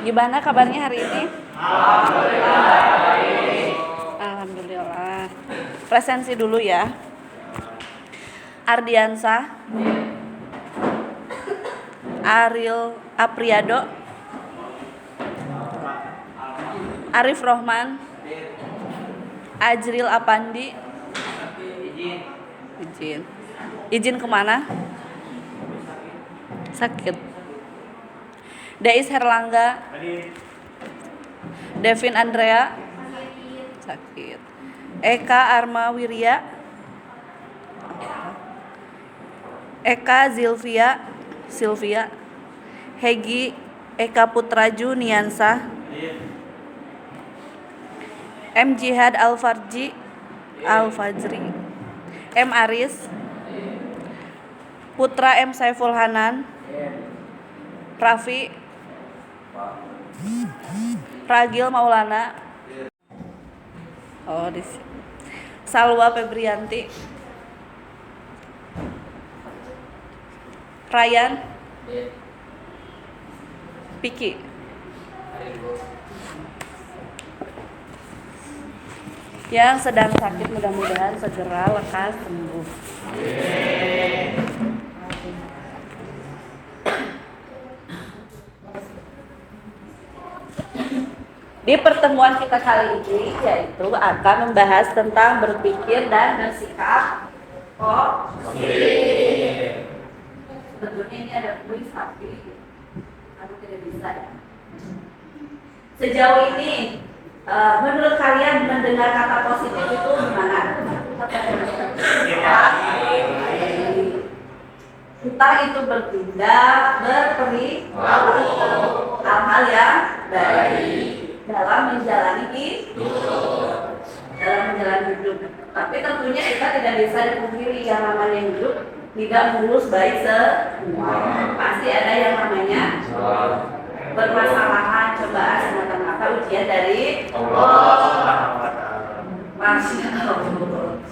Gimana kabarnya hari ini? Alhamdulillah. Presensi dulu ya. Ardiansah, Ariel Apriado, Arif Rohman, Ajril Apandi. Izin kemana? Sakit. Deis Herlangga, Devin Andrea, sakit. Eka Arma Wirya, Eka Silvia, Hegi Eka Putraju Niansah, M Jihad Al-Fajri, M Aris, Putra M Saiful Hanan, Raffi, Ragil Maulana, Salwa Febrianti, Ryan, Piki. Yang sedang sakit mudah-mudahan segera lekas sembuh. Di pertemuan kita kali ini yaitu akan membahas tentang berpikir dan bersikap positif. Sebetulnya ini ada kuis tapi aku tidak bisa ya. Sejauh ini menurut kalian mendengar kata positif itu gimana? Entah itu bertindak, berperilaku, hal-hal yang baik dalam menjalani hidup. Tapi tentunya kita tidak bisa dipungkiri yang namanya hidup tidak mulus baik semua. Pasti ada yang namanya permasalahan, cobaan, semata-mata ujian dari Allah. Masya Allah.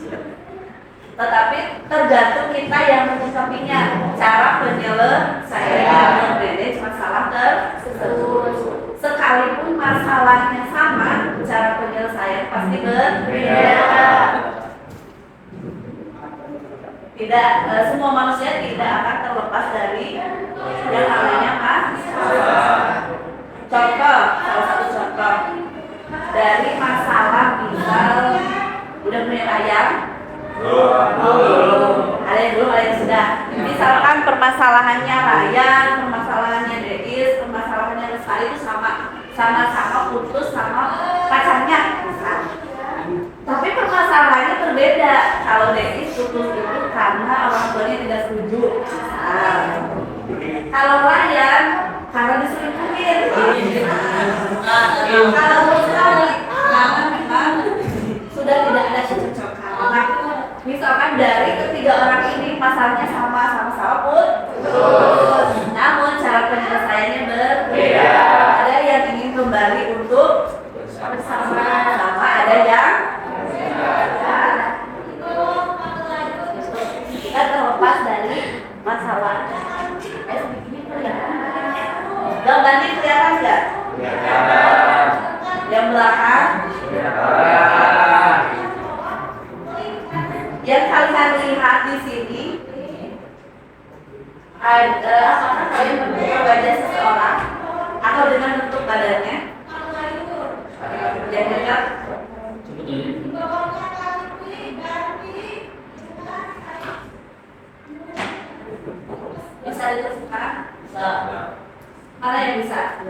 Tetapi tergantung kita yang menyikapinya, cara penyelesaian memanage masalah tersebut. Sekalipun masalahnya sama, cara penyelesaian pasti berbeda. Tidak, semua manusia tidak akan terlepas dari yang namanya masalah. Contoh, salah satu contoh dari masalah misal udah punya ayam. Ada yang belum, ada yang sudah. Misalkan permasalahannya Ryan, permasalahannya Deis, permasalahannya Lestari itu sama-sama putus sama pacarnya. Tapi permasalahannya berbeda. Kalau Deis putus itu karena orang tuanya tidak setuju. Kalau Ryan karena diselingkuhin. Kalau Lestari karena memang sudah tidak ada kecocokan. Misalkan dari ketiga orang ini masalahnya sama-sama putus, namun cara penyelesaiannya berbeda. Ada yang ingin kembali untuk bersama, ada yang kita terlepas dari masalah. Gambarnya kelihatan nggak? Yang belakang? Yang kalian lihat di sini ada kalian membuka wajah seseorang atau dengan bentuk badannya. Yang dekat. Bisa diceritakan? Mana yang bisa?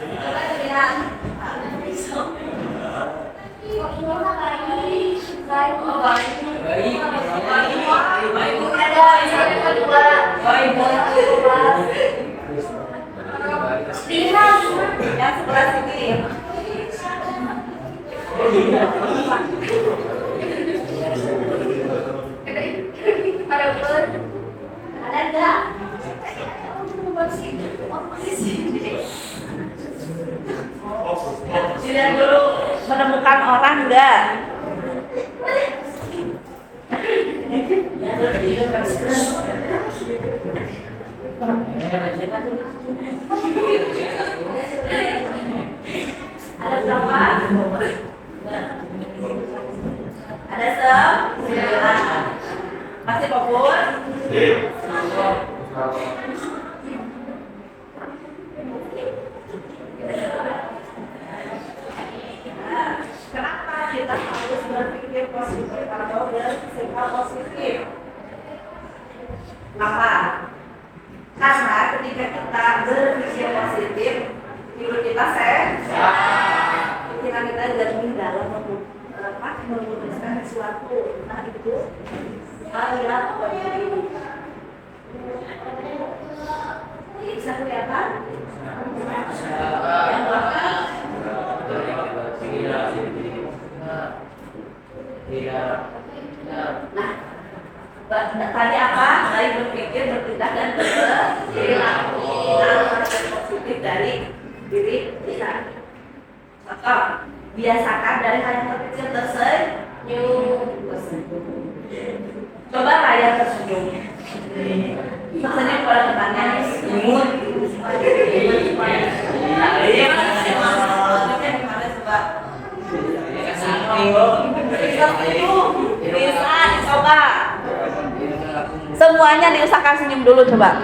Coba dilihat. Yang sebelah sini. Ada enggak? Dilihat dulu menemukan orang enggak? Ada berapa? Ada 9. Masih fokus? Kenapa kita harus berpikir positif atau bersikap positif? Kenapa? Karena ketika kita berpikir positif, hidup kita sehat. Pikiran kita lebih dalam memutuskan sesuatu. Nah itu aliran ini bisa kelihatan? Yang belakang? Nah, tadi apa? Tadi berpikir, bertindak, dan berperilaku. Positif dari diri kita. Contoh, biasakan dari hal yang terkecil tersenyum. Coba Raya tersenyum. Tersenyum pada temannya. Imut. Bisa dicoba. Semuanya diusahakan senyum dulu coba.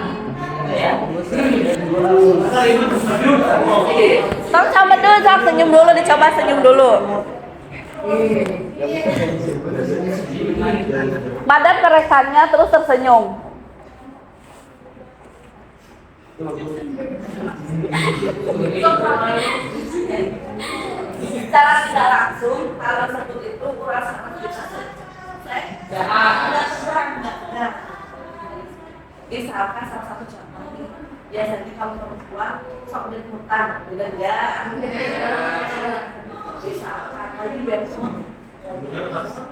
Sama dulu, senyum dulu, dicoba senyum dulu. Padat kerekannya terus tersenyum. Secara tidak langsung, kalau sebut itu kurang sangat bisa. Misalkan salah satu contoh nih, biasanya kalau perempuan sok ditemukan, bener nggak? Misalkan lagi besok,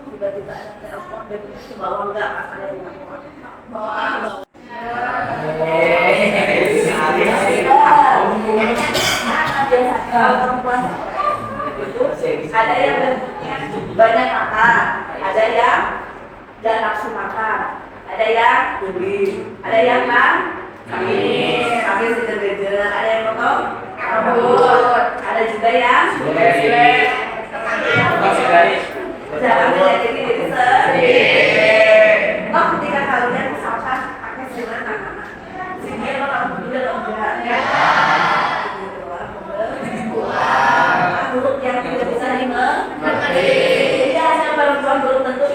tiba-tiba ada telepon dan ke bawah nggak ada yang telepon, bawah. Biasanya kalau perempuan itu ada yang bentuknya banyak mata, ada yang gak nafsu makan, ada yang ada yang kami seger-geger, ada yang potong rambut, ada juga yang jangan menjadi diri sendiri. Oh, ketika kalian misalkan pakai silet anak-anak, sini lo rambut juga lo enggak ya? Buruk yang tidak bisa dimengerti. Jadi hanya perempuan belum tentu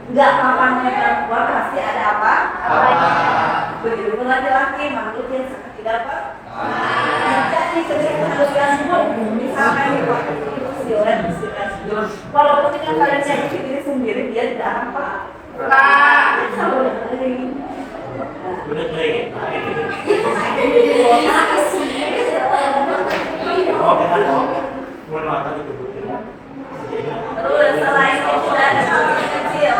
nggak apa-apanya perempuan pasti ada apa? Begitu pun laki-laki makhluk yang sangat tidak apa? Jadi ketika kalian pun misalkan di waktu itu silat, walaupun dengan kalian yang diri sendiri dia tidak apa? Terus selain itu ada hal kecil,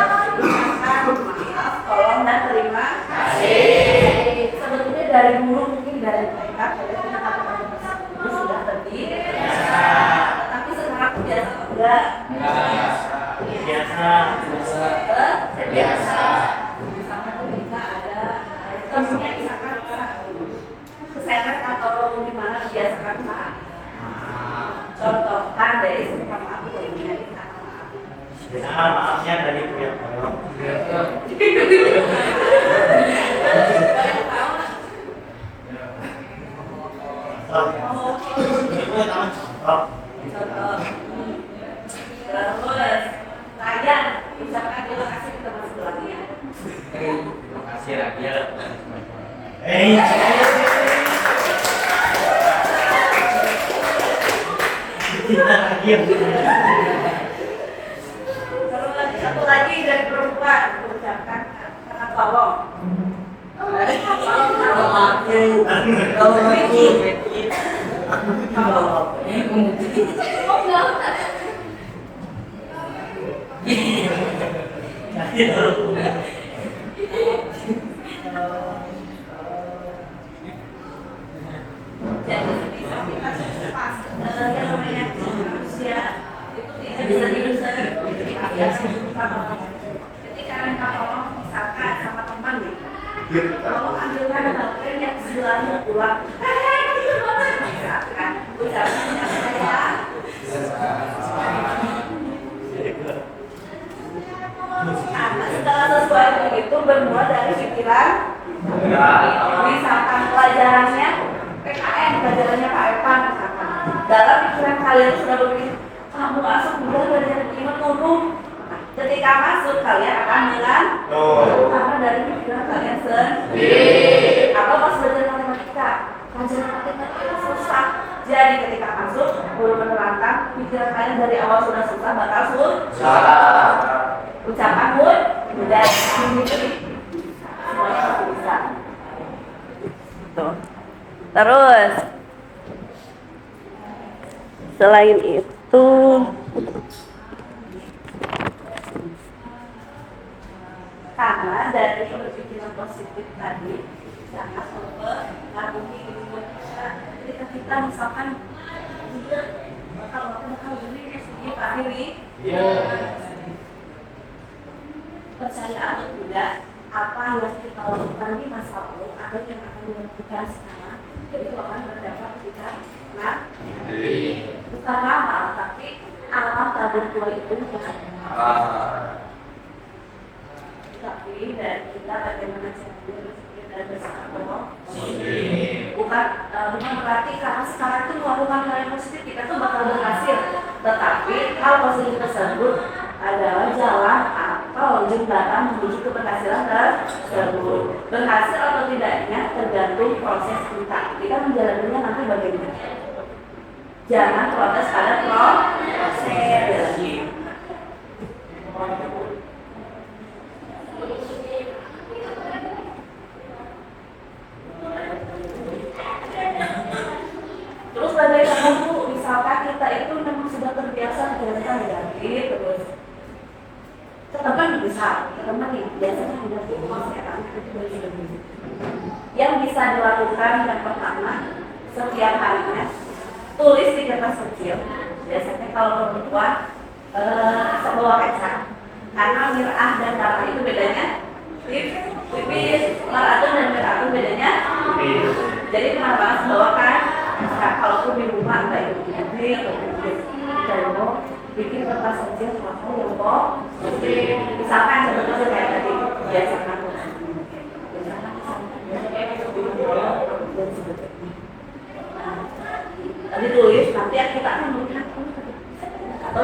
tolong dan terima kasih. Sebetulnya dari dulu mungkin dari mereka sudah terbiasa, tapi sekarang biasa enggak? Biasa. Misalkan ketika ada temennya misalkan keseret atau gimana biasakan Pak. Contohkan dari sebuah maaf bolehnya kita maaf. Maafnya dari pihak orang. Terus Ryan, misalkan terima kasih ke teman sebelahnya. Terima kasih Ryan. Terus satu lagi dari perempuan mengucapkan kata tolong. Ketika mereka tolong misalkan sama teman nih, Kalau ambilkan baterai yang sebelahnya pulang, misalkan ucapannya saya. Karena segala sesuatu itu bermula dari pikiran. Misalkan pelajarannya PKN, pelajarannya Pak Evan, misalkan. Dalam pikiran kalian sudah berpikir, kamu masuk udah belajar iman turun. Ketika masuk kalian akan mengantuk karena dari pikiran kalian sendiri. Atau pas belajar matematika, pelajaran matematika susah. Jadi ketika masuk guru menerangkan pikiran kalian dari awal sudah susah bakal susah. Ucapan pun mudah, semuanya pasti bisa. Tuh. Terus selain itu karena dari berpikiran positif tadi sangat mempengaruhi kehidupan kita. Ketika kita misalkan kalau aku bakal beli SPG Pak Heri, percaya atau tidak, apa yang kita lakukan di masa lalu atau yang akan dilakukan sekarang itu akan berdampak ketika bukan amal, tapi amal tabur tua itu bukan. Tapi dari kita bagaimana caranya berpikir dan bersabar bukan berarti karena sekarang itu melakukan hal yang positif kita tuh bakal berhasil, tetapi hal positif tersebut adalah jalan atau jembatan menuju keberhasilan tersebut. Berhasil atau tidaknya tergantung proses kita menjalaninya nanti bagaimana. Jangan protes pada proses. Terus bagaimana Bu, misalkan kita itu memang sudah terbiasa ganti terus teman bisa, teman nih biasanya sudah yang bisa dilakukan yang pertama setiap harinya tulis di kertas kecil. Biasanya kalau perempuan sebuah kaca, karena mir'ah dan darah itu bedanya tipis, maratun dan miratun bedanya tipis. Jadi kenapa bawakan? Nah, kalau di rumah entah itu di atau di tembok, bikin kertas kecil apa yang kok, misalkan sebetulnya kayak tadi biasakan tadi tulis, nanti kita akan melihat atau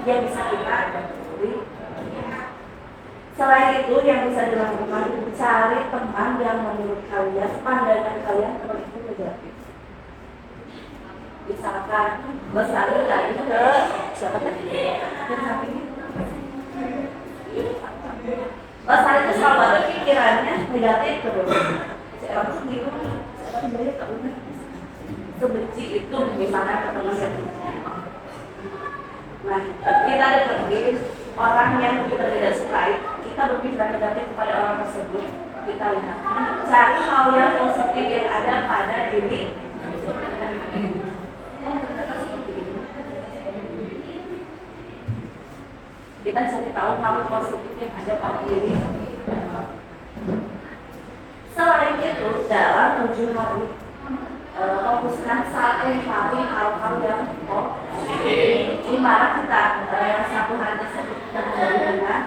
yang bisa kita tulis. Selain itu yang bisa dilakukan cari teman yang menurut kalian pandangan kalian itu negatif. Misalkan Bestari tadi ke siapa tadi? Bestari itu selalu ada pikirannya negatif terus. Saya tuh bingung, saya sebenarnya tak benar. Sebenci itu misalnya ke teman yang nah, kita deketin orang yang kita tidak sukai, kita berpikiran negatif kepada orang tersebut. Kita lihat, cari hal yang positif yang ada pada diri. Kita cari tahu hal positif yang ada pada diri. Selain itu, dalam 7 hari fokuskan saat paling hal-hal yang positif. Di mana kita satu hari tersebut kita menjadi dengan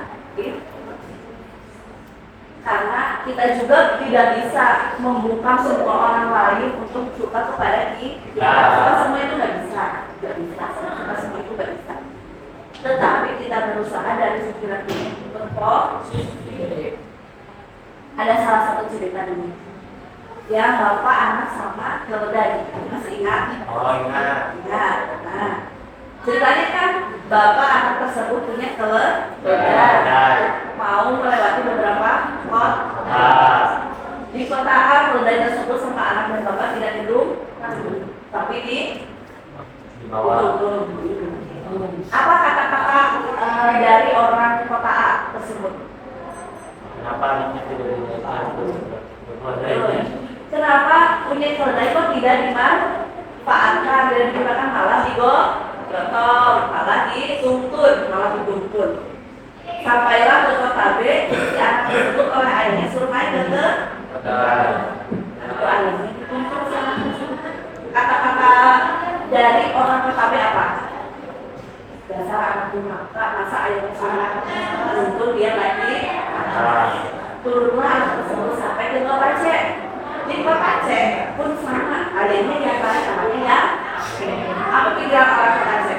karena kita juga tidak bisa membuka semua orang lain untuk suka kepada kita. Semua itu nggak bisa, kita semua itu nggak bisa. Tetapi kita berusaha dari pikiran kita berpositif. Ada salah satu cerita ini. Ya, bapak anak sama keledai, masih ingat? Oh, ingat. Nah, ceritanya kan bapak anak tersebut punya keledai, mau melewati beberapa kota. Di kota A, keledai tersebut sama anak dan bapak tidak hidup, tapi di bawah. Apa kata-kata dari orang kota A tersebut? Kenapa anaknya tidak dimanfaatkan? Kenapa punya keledai kok tidak dimanfaatkan dan digunakan malah digotong, malah dituntun, malah dituntun. Sampailah ke kota B, si anak tersebut oleh ayahnya suruh naik ke Kota. itu ayahnya dikumpul sama kata-kata dari orang pertama apa? Dasar anak durhaka, masa ayahnya suruh untuk dia lagi turunlah anak tersebut sampai ke kota C. Di kota C pun sama ayahnya yang lain namanya ya. Apa pikiran orang kota C?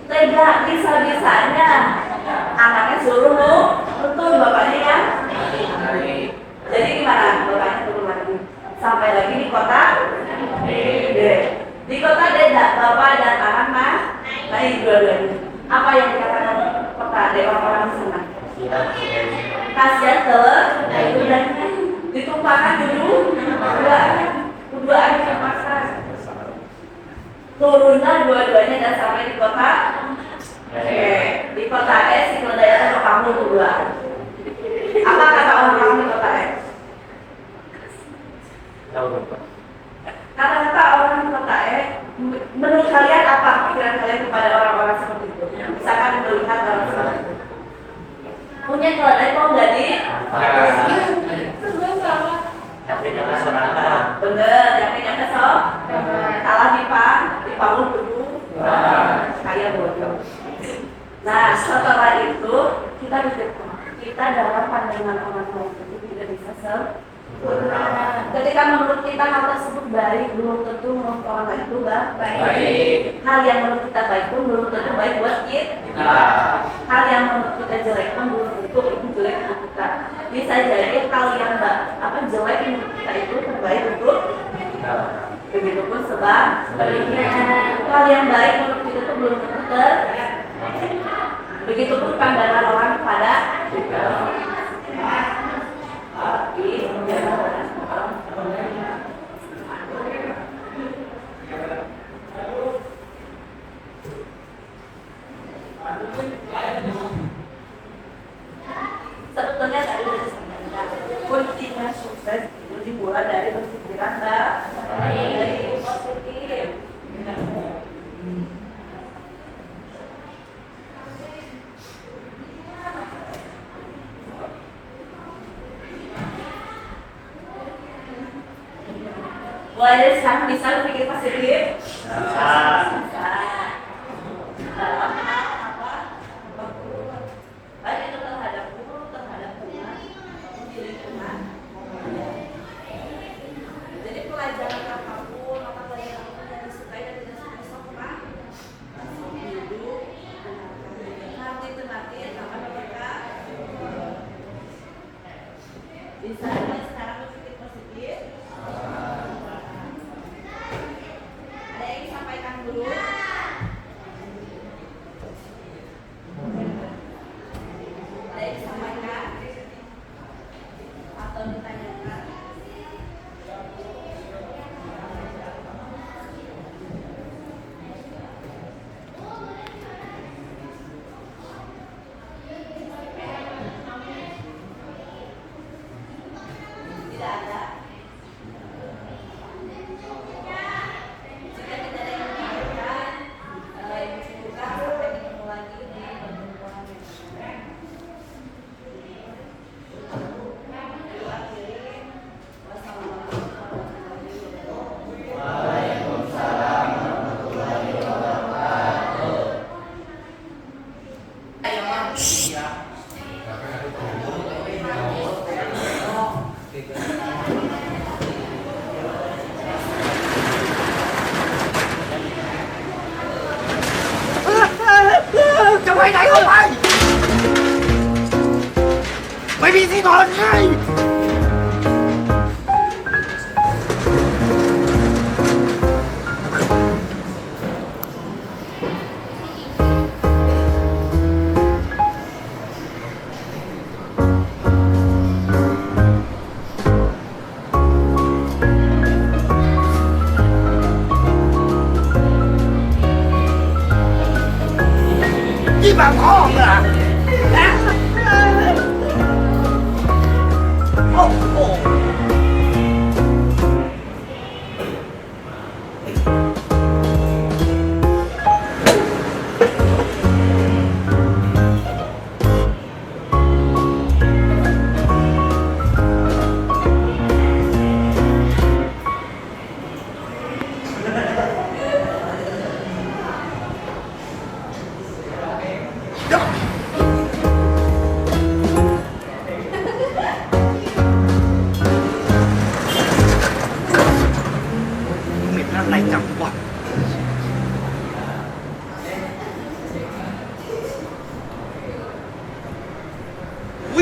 Tega bisa-bisanya anaknya suruh betul bapaknya ya. Jadi gimana bapaknya turun lagi sampai lagi di kota D. Di kota D bapak dan anak naik dua-duanya. Apa yang dikatakan kota D orang-orang di sana? Kasihan nah itu dan ditumpahkan dulu keduanya terpaksa turunlah dua-duanya dan sampai di kota di kota E si keledai kamu kedua. Apa kata orang-orang di kota E? Kata-kata orang di kota E, menurut kalian apa pikiran kalian kepada orang-orang seperti itu? Misalkan melihat orang seperti itu punya keledai kok nggak di? Tapi jangan serangan. Bener, yang kesel kalah dipanggul dulu kayak bodoh. Nah setelah itu kita dalam pandangan orang lain itu tidak bisa ketika menurut kita hal tersebut baik belum tentu menurut orang lain itu baik. Hal yang menurut kita baik pun belum tentu baik buat kita. Hal yang menurut kita jelek pun belum tentu itu jelek untuk kita. Bisa jadi hal yang jelek menurut kita itu terbaik untuk kita. Begitupun sebaliknya hal yang baik menurut kita itu belum tentu terbaik. Begitupun pandangan orang kepada kita. Sebetulnya tadi sudah disampaikan kuncinya sukses itu dimulai dari berpikiran dari positif. Mulai dari sekarang bisa berpikir positif. Bisa. Dalam baik itu terhadap guru, terhadap Tuhan, di lingkungan. Jadi pelajaran apapun, mata pelajaran apapun yang disukai dan tidak suka langsung duduk, nanti apa mereka bisa sekarang berpikir positif. Ada yang disampaikan dulu? Ada yang disampaikan? Atau ditanyakan? Tidak ada? Jika tidak ada yang ditanyakan, ibu buka sampai ketemu lagi di pertemuan berikutnya. Akhirin, wassalamualaikum warahmatullahiจะไปไหนก็ไปไม่มีที่นอนไง นี่แบบพ่อเหรอ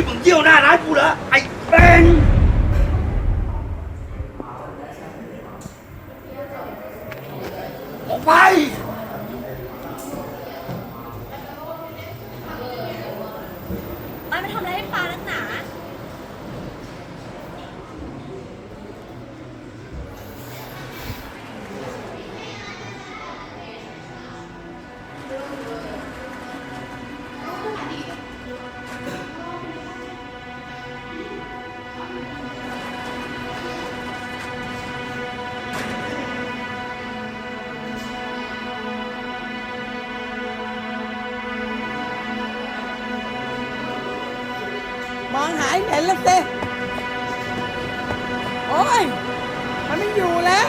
มึงเยี่ยวหน้าร้านกูเหรอไอ้เป็น ออกไป มันไปทำอะไรให้ปลานักหนา มองหายเห็นแล้วสิโอ้ย มันไม่อยู่แล้ว